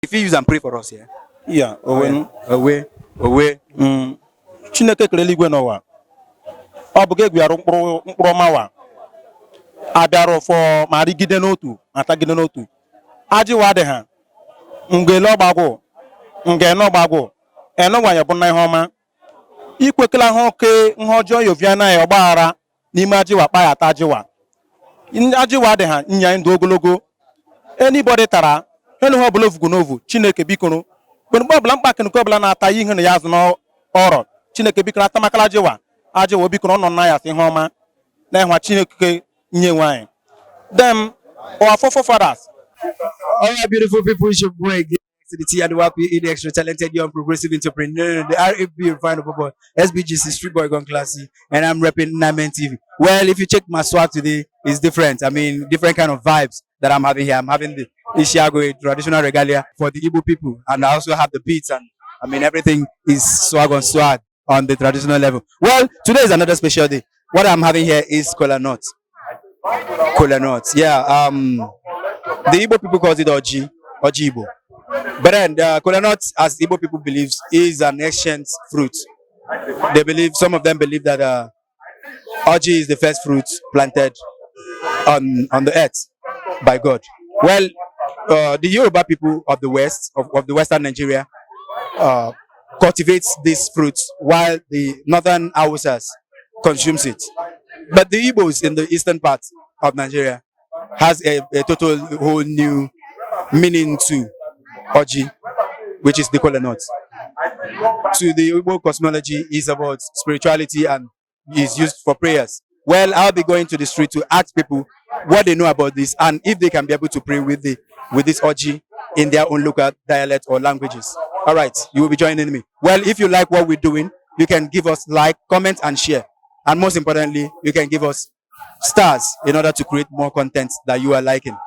If you use and pray for us, yeah. Yeah, Away. Chineke kere eluigwe n'ụwa. Ọ bụ gị gwara mkpụrụ mawa. Abịara fọ ma rigide n'otu, atagide n'otu. Ajịwa dị ha. Ngele ọgbagwụ, ngene ọgbagwụ. Enọwanya bụ na ihe ọma. Ikwekela ha oke nha ọjọọ yovia na ya ọgbaghara n'ime ajịwa kpa ya ata ajịwa. Ajịwa dị ha nya ndụ ogologo. Anybody tara, elu ha ọbụla ovugu n'ovu, Chineke bikoro. Mgbe ọbụla mkpakịrị ọbụla na-ata ihe na ya azụ n'ọrọ, Chineke bikoro atamakala ajịwa bikoro nọ na ya sị ihe ọma na ịhwa Chineke nye nwanyị. Them our forefathers. All right, beautiful people, it's your boy again. To the T and the WAPI, the extra talented young progressive entrepreneur, the RFB refined boy, SBGC Street Boy Gone Classy, and I'm repping Namen TV. Well, if you check my swag today, it's different. I mean, different kind of vibes that I'm having here. I'm having the Ishiago traditional regalia for the Igbo people, and I also have the beats, and I mean, everything is swag on the traditional level. Well, today is another special day. What I'm having here is Kolanut. Kolanut, yeah. The Igbo people call it Ọjị Igbo. But then Kolanut, as Igbo people believe, is an ancient fruit. Some of them believe that Ọjị is the first fruit planted on the earth by God. Well, the Yoruba people of the west, of the western Nigeria, cultivates this fruit while the northern Hausas consumes it. But the Igbos in the eastern part of Nigeria has a total whole new meaning to Ọjị, which is the Kolanut. To the Igbo cosmology is about spirituality and is used for prayers. Well, I'll be going to the street to ask people what they know about this and if they can be able to pray with this Ọjị in their own local dialect or languages. All right, you will be joining me. Well, if you like what we're doing, you can give us like, comment, and share. And most importantly, you can give us stars in order to create more content that you are liking.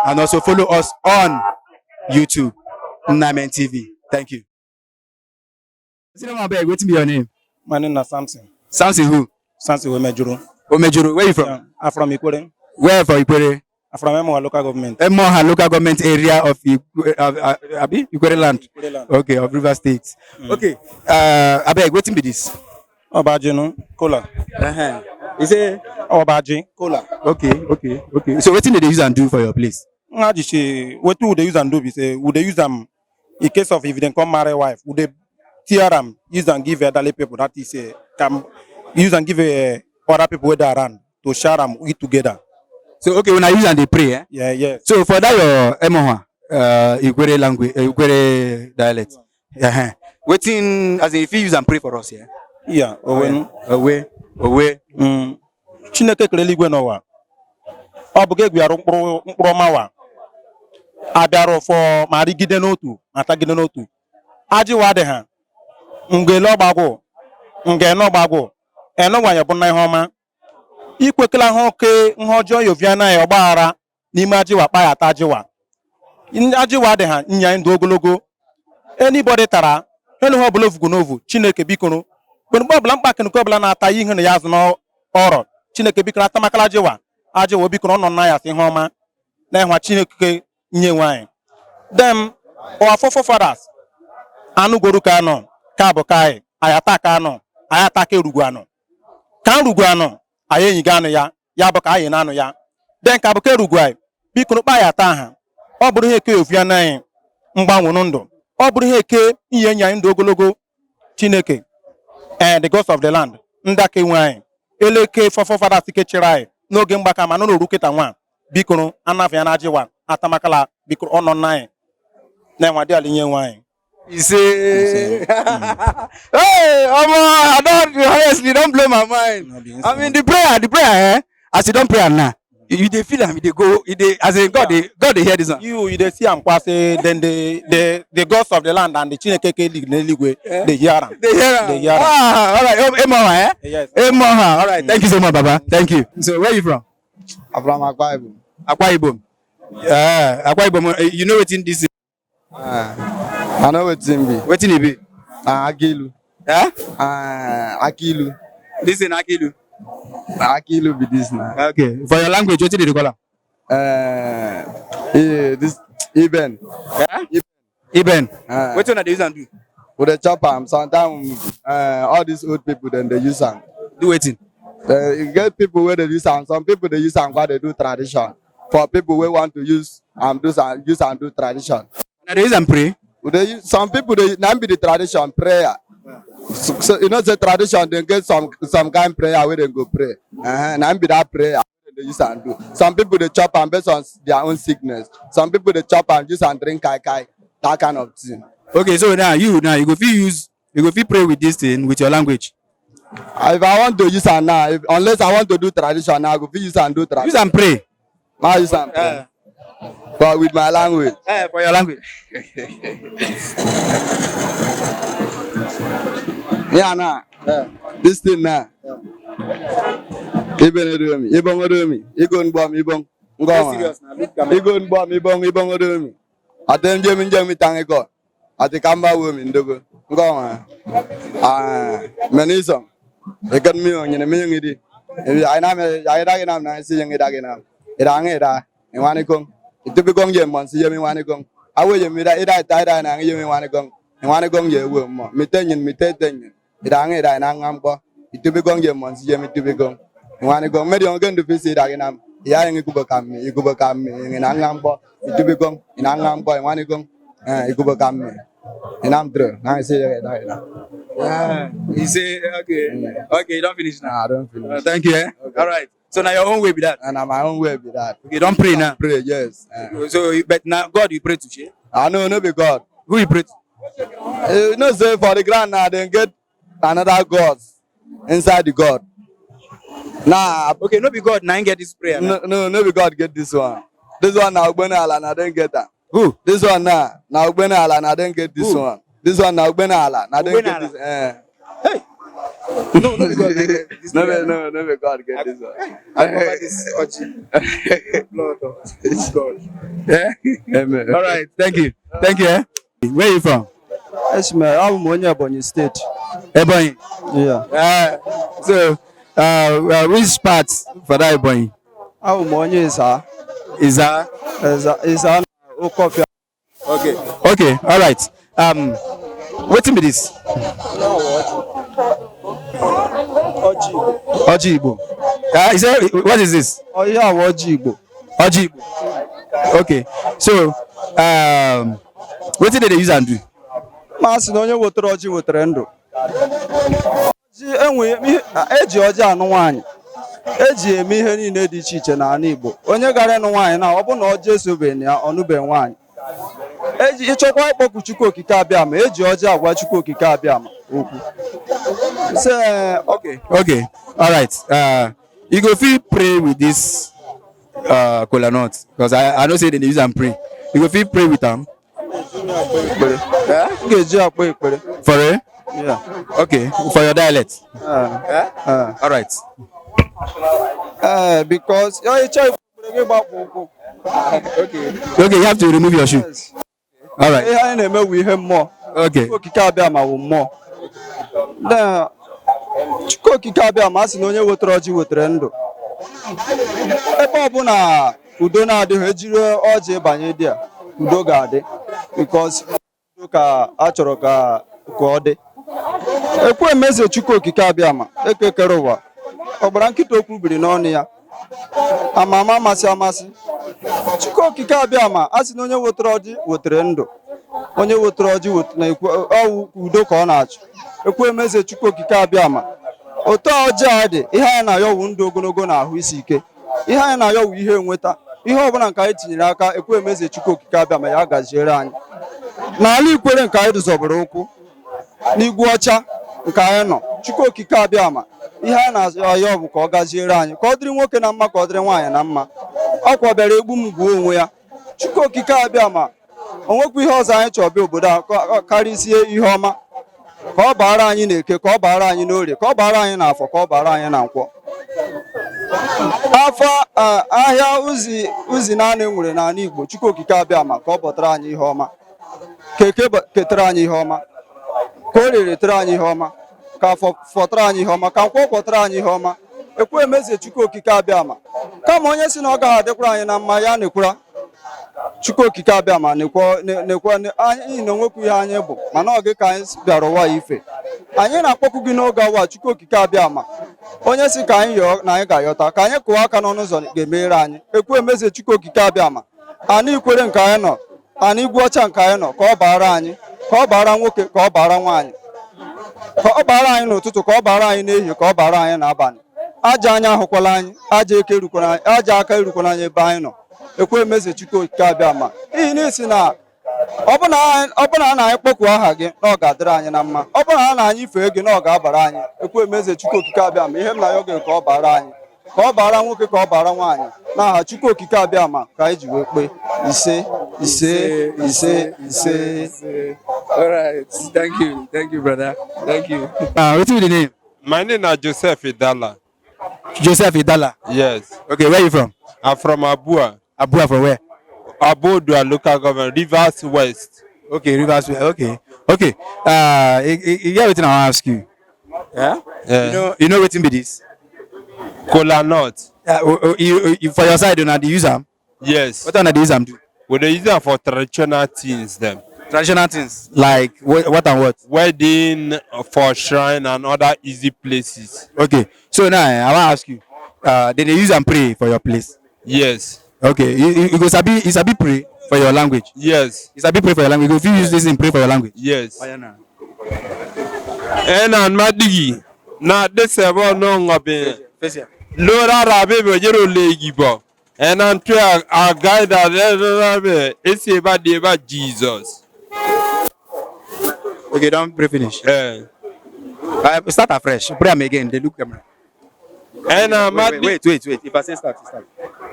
And also follow us on YouTube, Namen TV. Thank you. What's your name? My name is Samson. Samson who? Samson Omejuru. Omejuru, where are you from? Yeah, I'm from Ikwere. Where from Ikwere? I'm from Emoha local government. Emoha local government area of Ikwere land. Okay, of River State. Okay. Abeg, wetin be this? Obaji no, kola. Is it Obaji, kola. Okay. So wetin they use and do for your place? Ngaji say, wetin would they use and do? Be say, would they use them in case of if they come marry wife? Would they tear them, use and give elderly people? That is, come use and give other people where they are around to share them, eat together. So okay, when I use and they pray, eh? Yeah. So for that your Emoha, Ikwere language, Ikwere dialect. Yeah. Waiting as if you use and pray for us, yeah. Yeah. Away. Chineke kere eluigwe n'ụwa. Ọ bụ gị gwara mkpụrụ mawa. Abịara fọ ma rigide n'otu, atagide n'otu. Ajịwa dị ha. Ngele ọgbagwụ, ngene ọgbagwụ. Enọwanya bụ na ihe ọma. Ikwekela ha oke nha ọjọọ yovia na ya ọgbaghara n'ime ajịwa kpa ya ata ajịwa. Ajịwa dị ha nya ndụ ogologo. Anybody tara, elu ha ọbụla ovugu n'ovu, Chineke bikoro. Mgbe ọbụla mkpakịrị ọbụla na-ata ihe na ya azụ n'ọrọ, Chineke bikoro atamakala ajịwa bikoro nọ na ya sị ihe ọma na ịhwa Chineke nye nwanyị. Them our forefathers anụgoro ka anọ, ka bụ ka anyị, ayata ka anọ, ayata ka erugu anọ. Ka nrugu anọ, anyị enyiga anụ ya bụ ka anyị na-anụ ya. Den ka bụ ka erugu anyị, bikoro kpa ya ata ha. Ọ bụrụ ihe eke ofia na anyị mgbanwe ndụ. Ọ bụrụ ihe eke ihe enyi anyị ndụ ogologo, Chineke and the gods of the land ndake nwe anyị eleke forefathers ike chịrị anyị n'oge mgbaka ma nọ n'oru kịta nwa bikoro anafe ya na ajịwa atamakala bikoro ọnọ nna anyị na-enwa dị alinye nwe anyị. You say, hey, I don't blow my mind. I mean, the prayer, as you don't pray now, you they feel and they go, as in God, they hear this one. You they see am kwase, then the gods of the land and the Chineke they hear them. Ah, all right, Emoha, eh? Yes. Emoha, all right. Thank you so much, Baba. Thank you. So, where are you from? I'm from Akwa Ibom. Akwa Ibom. Yeah, Akwa Ibom. You know what's in this? I know what's in be. What's in it? Akilu. Huh? Akilu. This is Akilu. Akilu be this now. Okay. For your language, what did you call it? This Iben. Yeah? Iben. Uh, What one they use and do? with the chop am. Sometimes all these old people then they use am. Do waiting. You get people where they use am. Some people they use am while they do tradition. For people who want to use and do tradition. Now they use and pray. Some people they now be the tradition prayer. So you know the tradition they get some kind prayer where they go pray. Now be that prayer they use and do. Some people they chop and based on their own sickness. Some people they chop and use and drink kai that kind of thing. Okay, so now you go fit pray with this thing with your language. If I want to use and now, unless I want to do tradition now, I go fit use and do tradition. Use and pray. I use and pray. But with my language. For your language. Yeah, nah. This thing now. Ibon odomi, Igon bomb, Ibon. Igon bomb, Ibon odomi. Atem jemi tango. Atikamba women dogo. Ngoma. Menism. Ikan mio nyene ngidi. I dagina na si yang dagina. Ida. Iwanikong. Itu bigong jem mon si yemi wanikong. Awe yemi ida na yemi wanikong. Wanikong ye wo mo. Mitenyin. Ida na ngambo. Itu bigong jem mon si yemi tu bigong. Wanikong medi ongen du fisi dagina. Ya yang ikuba kami na ngambo. Itu bigong ina ngambo wanikong. Ikuba kami. I'm through. Now I say that. Yeah. You say okay. Okay, you don't finish now. Nah, I don't finish. Thank you. Okay. All right. So now your own way be that. And my own way be that. Okay, don't pray now. Pray, yes. But now God you pray to share. I know, no be God. Who you pray to? You know, say for the ground now, then get another God inside the God. Nah, okay, no be God now get this prayer. No be God get this one. This one now, Benala, I don't get that. Who? This one now Benala, I don't get this one. This one now Benala, I don't get this. Hey. No be God get this. No be God get this one. I cover this Ọjị. Lord of God. Yeah. Amen. All right. Thank you. Where are you from? Yes, man. I'm from Ebonyi State. Ebonyi. Yeah. So, which part for that Ebonyi? I'm from Isa. Isa. Okofia. Okay. All right. What be this? Ọjị Igbo. What is this? Oh yeah, Ọjị Igbo. Ọjị Igbo. Okay. So, what did they use and do? Masị na onye wetara ọjị wetara ndụ. Eji ọjị anụ nwaanyị. Eji eme ihe niile dị iche iche n'ala Igbo. Onye gara ịnụ nwaanyị na ọ bụ na ọjị esobeghị ya ọnụbe nwaanyị. Eji ịchọkwa ịkpọku Chukwu okike abịa ma eji ọjị agwa Chukwu okike abịa ma okwu. Okay. All right. You go feel pray with this Kolanut because I know say they use and pray. You go feel pray with them. For real? Yeah. Okay. For your dialect. All right. Because Okay, you have to remove your shoe. yes. All right. Ihe anyị na-eme ihe mmụọ. Okay. Chukwu okike abịa ma wụ mmụọ. Na Chukwu okike abịa ma sị na onye wetara ọjị wetara ndụ. Ebe ọbụla udo na-adịghị ejiri ọjị banye dị a udo ga-adị because udo ka a chọrọ ka ọ dị. Ekwe emeze Chukwu okike abịa ma ekekere ụwa ọgbara nkịta okwu biri n'ọnụ ya ama amasị Chukwu okike abịa ma a sị na onye wetara ọjị wetara ndụ. Onye wetara ọjị ọwụ udo ka ọ na-achọ. Ekwe emeze Chukwu okike abịa ma otu ọjị a dị ihe anyị na-ayọwu ndụ ogologo na ahụ isi ike. Ihe anyị na-ayọwu ihe nweta ihe ọbụla nke anyị tinyere aka ekwe emeze Chukwu okike abịa ma ya gaziere anyị. N'ala Ikwere nke anyị dụzọbara ụkwụ n'igwu ọcha nke anyị nọ Chukwu okike abịa ma ihe anyị na-ayọ bụ ka ọ gaziere anyị ka ọ dịrị nwoke na mma ka ọ dịrị nwaanyị na mma. Ọ kwabere egbu m gbuo onwe ya. Chukwu okike abịa ma o nwekwa ihe ọzọ anyị chọrọ bịa obodo a karịsie ihe ọma ka ọ baara anyị n'Eke ka ọ baara anyị n'Orie ka ọ baara anyị n'Afọ ka ọ baara anyị na Nkwọ. Afọ ahịa uzi naanị nwere n'ala Igbo Chukwu okike abịa ma ka ọ bọtara anyị ihe ọma ka Eke ketara anyị ihe ọma ka Orie retara anyị ihe ọma ka Afọ fọtara anyị ihe ọma ka Nkwọ fọtara anyị ihe ọma. Ekwe emeze Chukwu okike abịa ma kama onye si na ọ gaghị adịkwara anyị na mma ya na-ekwura Chukwu okike abịa ma nekwa anyị na onwekwu ihe anyị bụ mana ọ gị ka anyị bịara ụwa ife anyị na-akpọkwu gị n'oge awa Chukwu okike abịa ma onye si ka anyị yọọ na anyị ga-ayọta ka anyị kụwa aka n'ọnụ ụzọ ga-emeghere anyị ekwu emeze Chukwu okike abịa ma anyị ikwere nke anyị nọ anyị igwu ọcha nke anyị nọ ka ọ bara anyị ka ọ bara nwoke ka ọ bara nwaanyị ka ọ bara anyị n'ụtụtụ ka ọ bara anyị n'ehihie ka ọ bara anyị n'abalị aja anya ahụkwala anyị aja aka erukwana anyị ebe anyị nọ ekwe emeze Chukwu okike abịa ma n'ihi na isi na ọ bụ na anyị kpọkuo aha gị na ọ ga-adịrị anyị na mma ọ bụ na anyị fee gị na ọ ga-abara anyị ekwe emeze Chukwu okike abịa ma ihe m na ya oge ka ọ bara anyị ka ọ bara nwoke ka ọ bara nwaanyị n'aha Chukwu okike abịa ma ka anyị ji wee kpee ise ise ise ise. All right, thank you brother, thank you. What's the name? My name is Joseph Idala. Joseph Idala. Yes. Okay, where are you from? I'm from Abuja. Abuja from where? Abuja local government, Rivers West. Okay, Rivers West. Okay. You get everything I ask you. Yeah. You know what be this? Kolanut. You for your side, you know the use them. Yes. What do they use them do? We they use them for traditional things. Them. Traditional things like what and what? Wedding, for shrine and other easy places. Okay. So now I want to ask you. Did they use them pray for your place? Yes. Okay. You go sabi pray for your language. Yes. You sabi pray for your language. If you use this in pray for your language. Yes. And madigi na desebo no ngobe. Lora rabe be jero legibo. And unto our guide that is about the about Jesus. Okay, don't pray finish. Start afresh. Pray am again. They look camera. And wait. If I say start.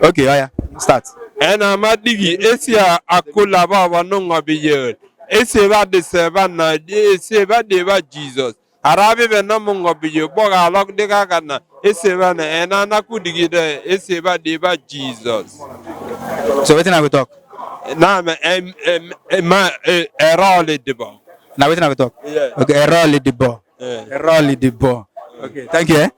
Okay, yeah. Start. And madigi esia akola baba no ngobe ye. It's about the seven. It's about the about Jesus. Arabe be no ngobe ye. Boga lok de gana. It's about and anakudigi there. It's about the about Jesus. So wetin I will talk. Now error the ball. Now wetin I will talk. Yeah. Okay, error the ball. Okay, thank you.